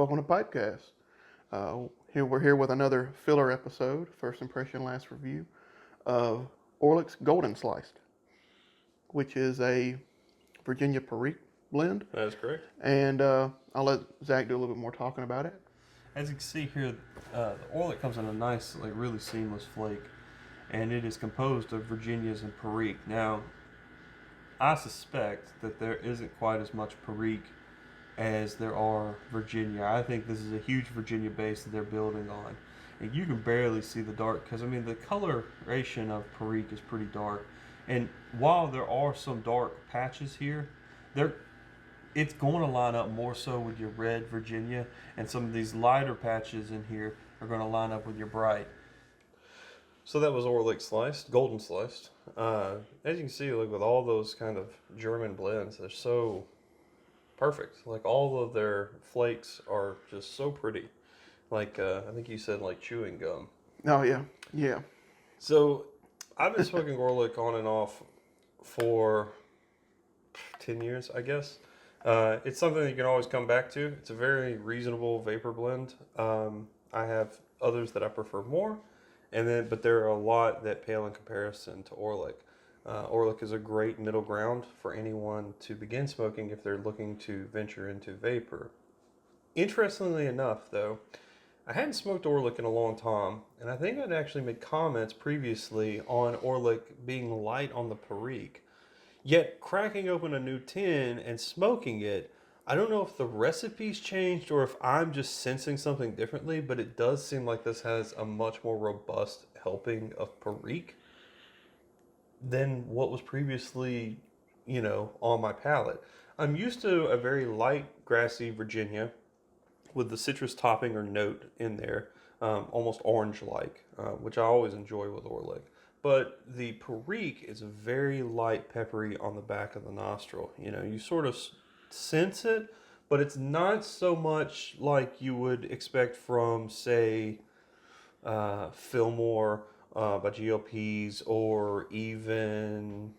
welcome to PipeCast. We're here with another filler episode, first impression, last review of Orlik's Golden Sliced, which is a Virginia-Perique blend. That is correct. And I'll let Zach do a little bit more talking about it. As you can see here, the Orlik comes in a nice, really seamless flake, and it is composed of Virginias and Perique. Now, I suspect that there isn't quite as much Perique as there are Virginia. I think this is a huge Virginia base that they're building on. And you can barely see the dark, because the coloration of Perique is pretty dark. And while there are some dark patches here, it's going to line up more so with your red Virginia, and some of these lighter patches in here are going to line up with your bright. So that was Orlik Sliced, Golden Sliced. As you can see, with all those kind of German blends, they're so perfect. All of their flakes are just so pretty. I think you said chewing gum. Oh, yeah. Yeah. So I've been smoking Orlik on and off for 10 years, I guess. It's something that you can always come back to. It's a very reasonable vapor blend. I have others that I prefer more, but there are a lot that pale in comparison to Orlik. Orlik is a great middle ground for anyone to begin smoking if they're looking to venture into vapor. Interestingly enough, though, I hadn't smoked Orlik in a long time, and I think I'd actually made comments previously on Orlik being light on the Perique. Yet, cracking open a new tin and smoking it, I don't know if the recipe's changed or if I'm just sensing something differently, but it does seem like this has a much more robust helping of Perique than what was previously, on my palate. I'm used to a very light, grassy Virginia with the citrus topping or note in there, almost orange-like, which I always enjoy with Orlik. But the Perique is very light peppery on the back of the nostril. You sort of sense it, but it's not so much like you would expect from, say, FILR by GLPs, or even,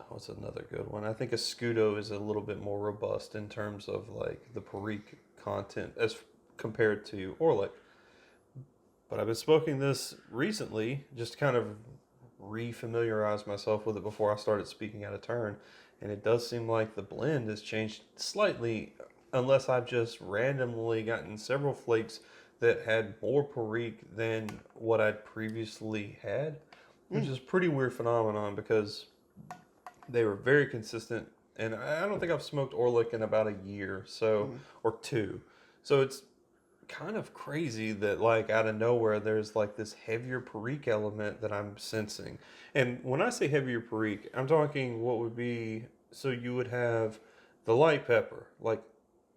what's another good one? I think Escudo is a little bit more robust in terms of the Perique content as compared to Orlik. But I've been smoking this recently, just to kind of re-familiarize myself with it before I started speaking out of turn. And it does seem like the blend has changed slightly, unless I've just randomly gotten several flakes that had more Perique than what I'd previously had, which is a pretty weird phenomenon because they were very consistent. And I don't think I've smoked Orlik in about a year or two. So it's kind of crazy that out of nowhere there's this heavier Perique element that I'm sensing. And when I say heavier Perique, I'm talking what would be, so you would have the light pepper,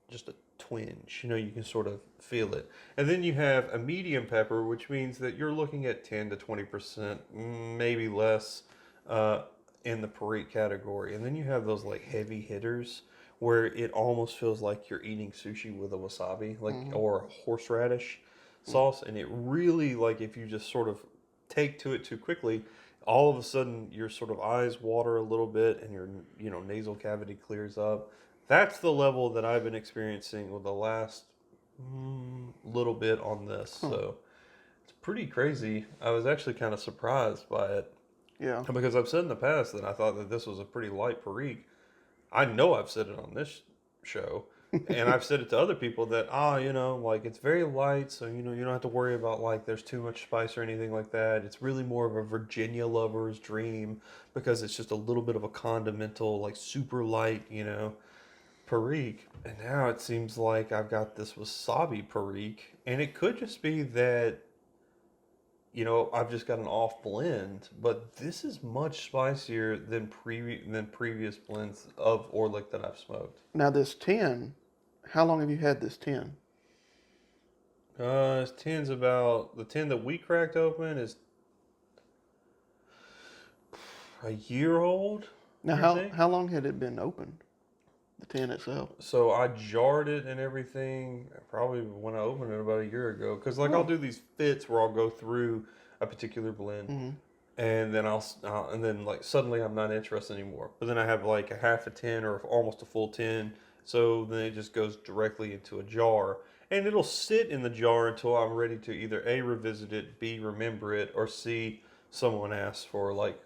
just a twinge, you can sort of feel it. And then you have a medium pepper, which means that you're looking at 10 to 20%, maybe less, in the Perique category. And then you have those heavy hitters where it almost feels like you're eating sushi with a wasabi, or horseradish sauce. And it really, if you just sort of take to it too quickly, all of a sudden your sort of eyes water a little bit and your nasal cavity clears up. That's the level that I've been experiencing with the last little bit on this. So it's pretty crazy. I was actually kind of surprised by it. Yeah. Because I've said in the past that I thought that this was a pretty light Perique. I know I've said it on this show, and I've said it to other people that, it's very light, so, you don't have to worry about, there's too much spice or anything like that. It's really more of a Virginia lover's dream because it's just a little bit of a condimental, super light, Perique. And now it seems like I've got this wasabi Perique, and it could just be that, I've just got an off blend, but this is much spicier than previous blends of Orlik that I've smoked. Now this tin, how long have you had this tin? This tin's the tin that we cracked open is a year old. Now how long had it been opened? The tin itself. So I jarred it and everything probably when I opened it about a year ago. Because I'll do these fits where I'll go through a particular blend, and then suddenly I'm not interested anymore. But then I have a half a tin or almost a full tin So then it just goes directly into a jar. And it'll sit in the jar until I'm ready to either A, revisit it, B, remember it, or C, someone asks for like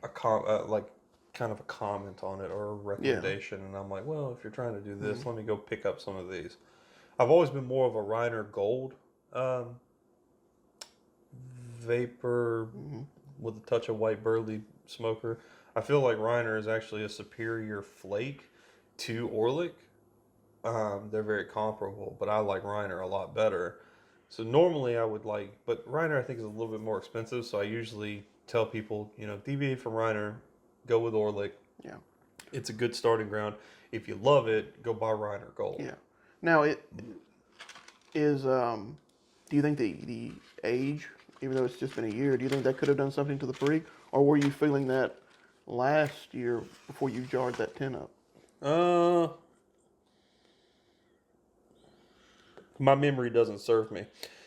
like kind of a comment on it or a Yeah. recommendation. And I'm like, well, if you're trying to do this, let me go pick up some of these. I've always been more of a Reiner Gold um, vapor with a touch of white burley smoker. I feel like Reiner is actually a superior flake to Orlik. They're very comparable, but I like Reiner a lot better. So normally I would like, but Reiner I think is a little bit more expensive. So I usually tell people, deviate from Reiner, go with Orlik. Yeah. It's a good starting ground. If you love it, go buy Reiner Gold. Yeah. Now it is. Do you think the age, even though it's just been a year, do you think that could have done something to the Perique, or were you feeling that last year before you jarred that tin up? My memory doesn't serve me.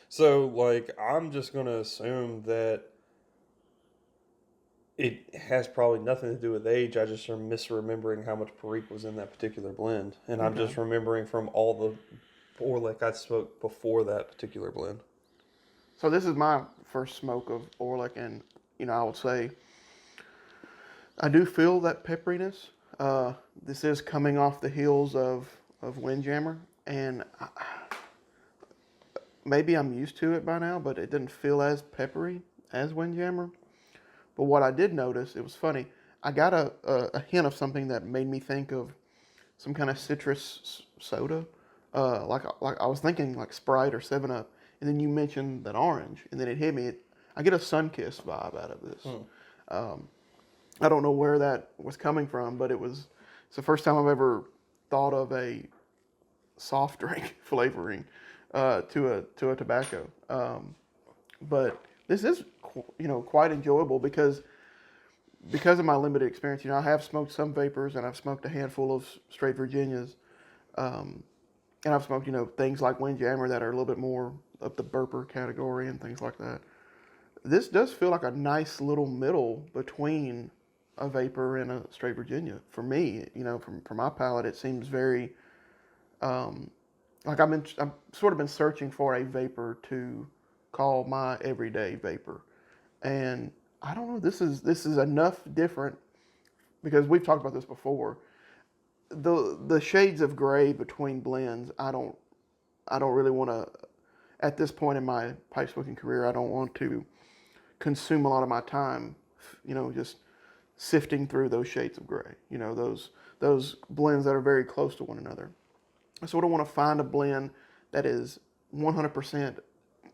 So, like, I'm just going to assume that it has probably nothing to do with age. I just am misremembering how much Perique was in that particular blend. And I'm just remembering from all the Orlik I smoked before that particular blend. So this is my first smoke of Orlik, and I would say I do feel that pepperiness. This is coming off the heels of Windjammer, and maybe I'm used to it by now, but it didn't feel as peppery as Windjammer. But what I did notice, it was funny. I got a hint of something that made me think of some kind of citrus soda. Like I was thinking like Sprite or 7-Up, and then you mentioned that orange, and then it hit me. I get a Sunkist vibe out of this. I don't know where that was coming from, but it's the first time I've ever thought of a soft drink flavoring to a tobacco. But this is quite enjoyable because of my limited experience. I have smoked some vapors and I've smoked a handful of straight Virginias, and I've smoked things like Windjammer that are a little bit more of the burper category and things like that. This does feel like a nice little middle between a vapor and a straight Virginia for me. From my palate, it seems very like I've sort of been searching for a vapor to call my everyday vapor, and I don't know. This is enough different because we've talked about this before. The shades of gray between blends, I don't really want to. At this point in my pipe smoking career, I don't want to consume a lot of my time, just sifting through those shades of gray. Those blends that are very close to one another. I sort of want to find a blend that is 100%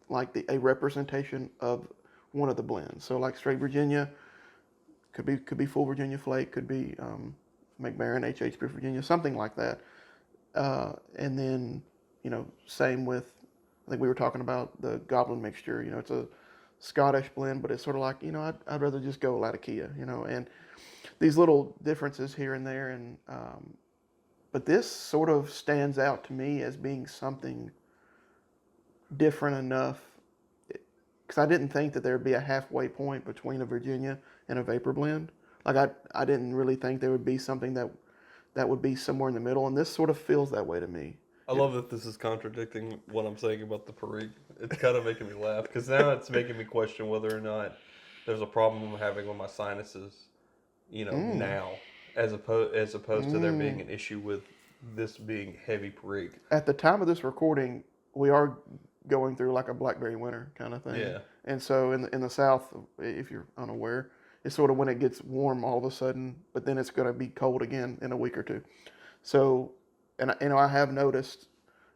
like a representation of one of the blends. So like straight Virginia, could be full Virginia flake, could be McBaron HHP Virginia, something like that. And then same with, I think we were talking about the Goblin mixture. It's a Scottish blend, but it's sort of like I'd rather just go Latakia. And these little differences here and there, and but this sort of stands out to me as being something different enough, because I didn't think that there would be a halfway point between a Virginia and a vapor blend. Like I didn't really think there would be something that would be somewhere in the middle, and this sort of feels that way to me. I love that this is contradicting what I'm saying about the Perique. It's kind of making me laugh because now it's making me question whether or not there's a problem I'm having with my sinuses, now, as opposed to there being an issue with this being heavy Perique. At the time of this recording, we are going through like a blackberry winter kind of thing. Yeah. And so in the South, if you're unaware, it's sort of when it gets warm all of a sudden, but then it's going to be cold again in a week or two. So, and I have noticed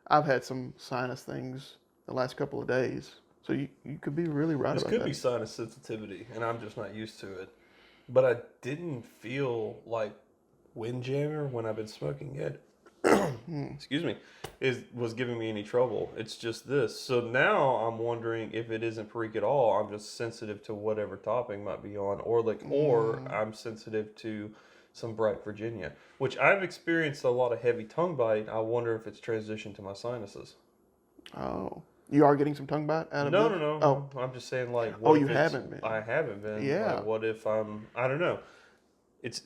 I've had some sinus things the last couple of days. So you could be really right about that. This could be sinus sensitivity, and I'm just not used to it. But I didn't feel like Windjammer when I've been smoking it. Excuse me, was giving me any trouble. It's just this. So now I'm wondering if it isn't Perique at all. I'm just sensitive to whatever topping might be on Orlik, or I'm sensitive to some bright Virginia, which I've experienced a lot of heavy tongue bite. I wonder if it's transitioned to my sinuses. Oh, you are getting some tongue bite out of No, this? no, no. Oh, I'm just saying, like, you haven't been. I haven't been. Yeah. Like, what if I don't know.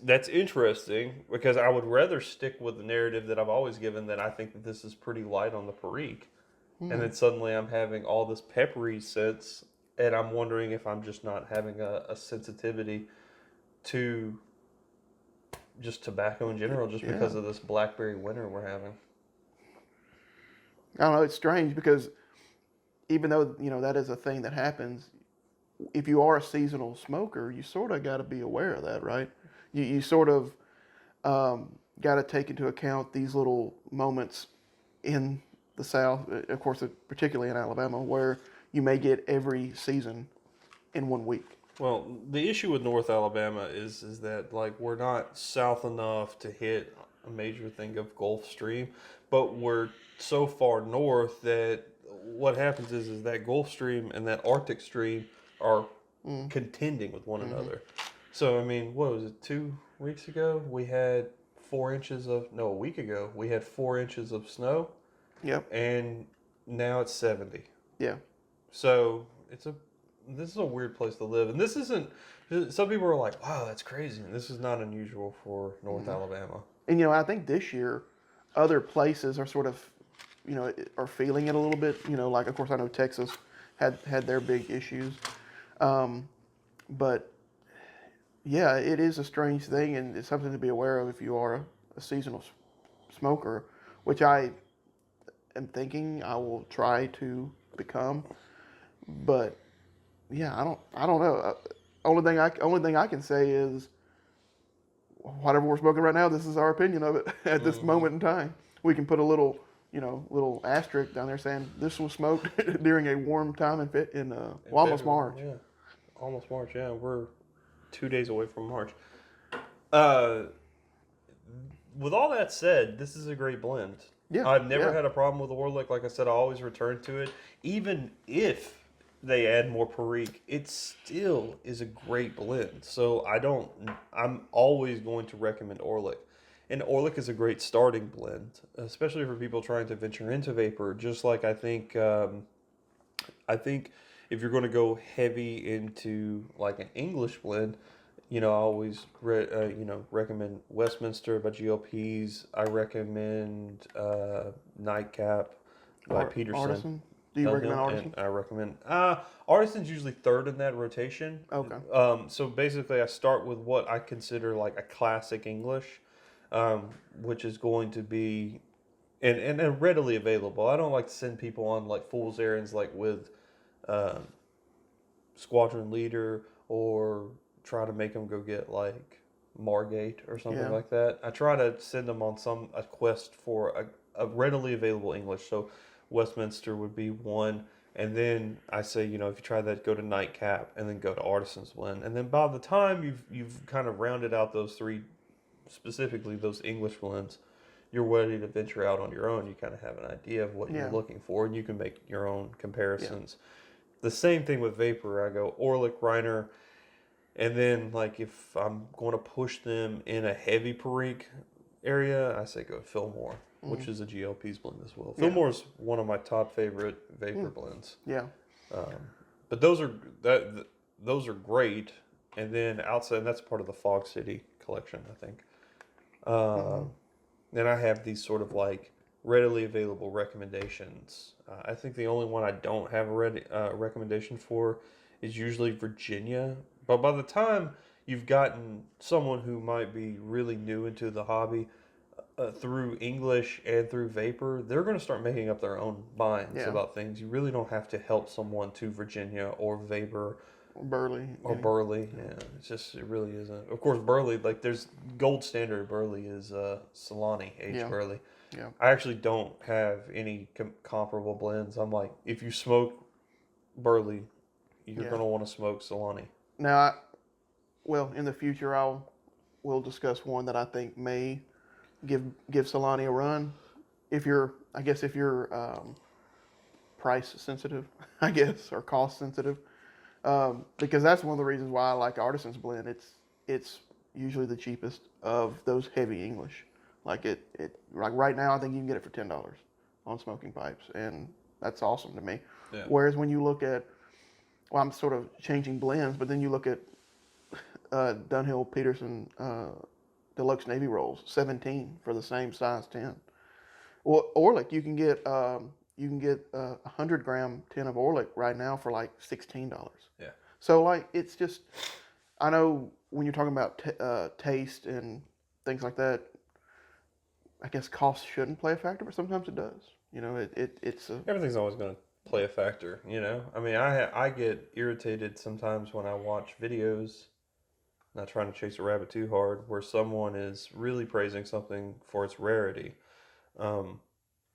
that's interesting because I would rather stick with the narrative that I've always given that I think that this is pretty light on the Perique. And then suddenly I'm having all this peppery sense, and I'm wondering if I'm just not having a sensitivity to just tobacco in general, just because of this blackberry winter we're having. I don't know. It's strange because even though that is a thing that happens, if you are a seasonal smoker, you sort of got to be aware of that, right? You sort of got to take into account these little moments in the South, of course, particularly in Alabama, where you may get every season in 1 week. Well, the issue with North Alabama is that like we're not south enough to hit a major thing of Gulf Stream, but we're so far north that what happens is that Gulf Stream and that Arctic Stream are contending with one another. So I mean, what was it? 2 weeks ago we had 4 inches of a week ago we had 4 inches of snow. Yep. And now it's 70. Yeah. So this is a weird place to live, and this isn't. Some people are like, "Wow, that's crazy." And this is not unusual for North Alabama. And I think this year, other places are sort of, are feeling it a little bit. Like of course I know Texas had their big issues, but yeah, it is a strange thing, and it's something to be aware of if you are a seasonal smoker, which I am thinking I will try to become. But yeah, I don't know. Only thing I can say is whatever we're smoking right now, this is our opinion of it at this moment in time. We can put a little asterisk down there saying this was smoked during a warm time in almost March. Yeah, almost March. Yeah, we're 2 days away from March. With all that said, this is a great blend. Yeah, I've never had a problem with the Orlik. Like I said, I always return to it. Even if they add more Perique, it still is a great blend. So I'm always going to recommend Orlik. And Orlik is a great starting blend, especially for people trying to venture into vapor. Just like I think if you're going to go heavy into like an English blend, I always recommend Westminster by GLPs. I recommend Nightcap by Peterson. Artisan? Do you recommend Artisan? And I recommend Artisan's usually third in that rotation. Okay. So basically, I start with what I consider like a classic English, which is going to be and readily available. I don't like to send people on like fool's errands like with Squadron Leader or try to make them go get like Margate or something like that. I try to send them on a quest for a readily available English. So Westminster would be one, and then I say if you try that, go to Nightcap, and then go to Artisan's Blend, and then by the time you've kind of rounded out those three, specifically those English blends, you're ready to venture out on your own. You kind of have an idea of what you're looking for, and you can make your own comparisons. The same thing with vapor. I go Orlik, Reiner. And then, like, if I'm going to push them in a heavy Perique area, I say go Fillmore, which is a GLP's blend as well. Fillmore is one of my top favorite vapor blends. Yeah. But those are great. And then outside, and that's part of the Fog City collection, I think. Then I have these sort of like readily available recommendations. I think the only one I don't have a recommendation for is usually Virginia. But by the time you've gotten someone who might be really new into the hobby through English and through vapor, they're going to start making up their own minds about things. You really don't have to help someone to Virginia or vapor. Burley. Burley. Yeah, it really isn't. Of course, Burley, like there's gold standard Burley is Solani, aged Burley. Yeah. I actually don't have any comparable blends. I'm like, if you smoke Burley, you're going to want to smoke Solani. Now, in the future, we'll discuss one that I think may give Solani a run. If you're price sensitive, I guess, or cost sensitive, because that's one of the reasons why I like Artisan's blend. It's usually the cheapest of those heavy English. Like like right now, I think you can get it for $10 on Smoking Pipes, and that's awesome to me. Yeah. Whereas when you look at, I'm sort of changing blends, but then you look at Dunhill Peterson Deluxe Navy rolls, 17 for the same size 10. Well, Orlik, you can get 100-gram tin of Orlik right now for like $16. Yeah. So like it's just, I know when you're talking about taste and things like that, I guess cost shouldn't play a factor, but sometimes it does. You know, it's a, Everything's always going to play a factor, you know? I mean, I get irritated sometimes when I watch videos, not trying to chase a rabbit too hard, where someone is really praising something for its rarity.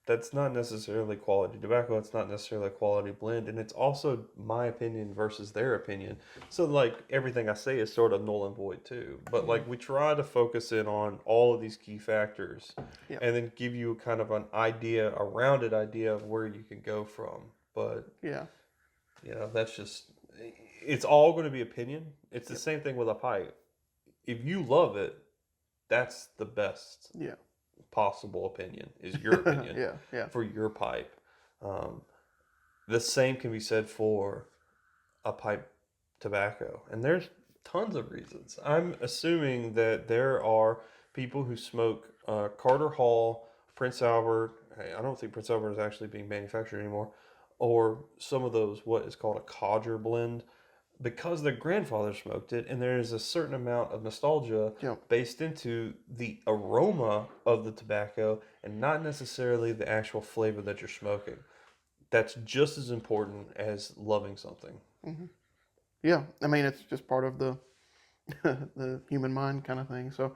That's not necessarily quality tobacco. It's not necessarily a quality blend. And it's also my opinion versus their opinion. So, like, everything I say is sort of null and void, too. But, like, we try to focus in on all of these key factors Yeah. and then give you kind of an idea, a rounded idea of where you can go from. But, yeah, you know, that's just, it's all going to be opinion. It's the same thing with a pipe. If you love it, that's the best yeah, possible opinion, is your opinion yeah. for your pipe. The same can be said for a pipe tobacco, and there's tons of reasons. I'm assuming that there are people who smoke Carter Hall, Prince Albert. I don't think Prince Albert is actually being manufactured anymore, or some of those what is called a codger blend, because their grandfather smoked it, and there is a certain amount of nostalgia Yeah. based into the aroma of the tobacco and not necessarily the actual flavor that you're smoking. That's just as important as loving something. Yeah, I mean it's just part of the the human mind kind of thing. So,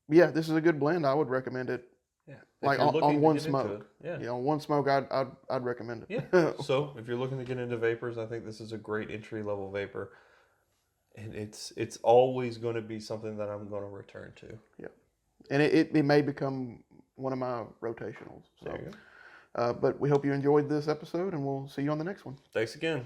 yeah, this is a good blend. I would recommend it. Yeah. Like If you're looking on to one get into smoke. it. Yeah. Yeah, on one smoke, I'd recommend it. Yeah. So if you're looking to get into vapors, I think this is a great entry level vapor. And it's always going to be something that I'm going to return to. Yeah, and it may become one of my rotationals. So, There you go. but we hope you enjoyed this episode, and we'll see you on the next one. Thanks again.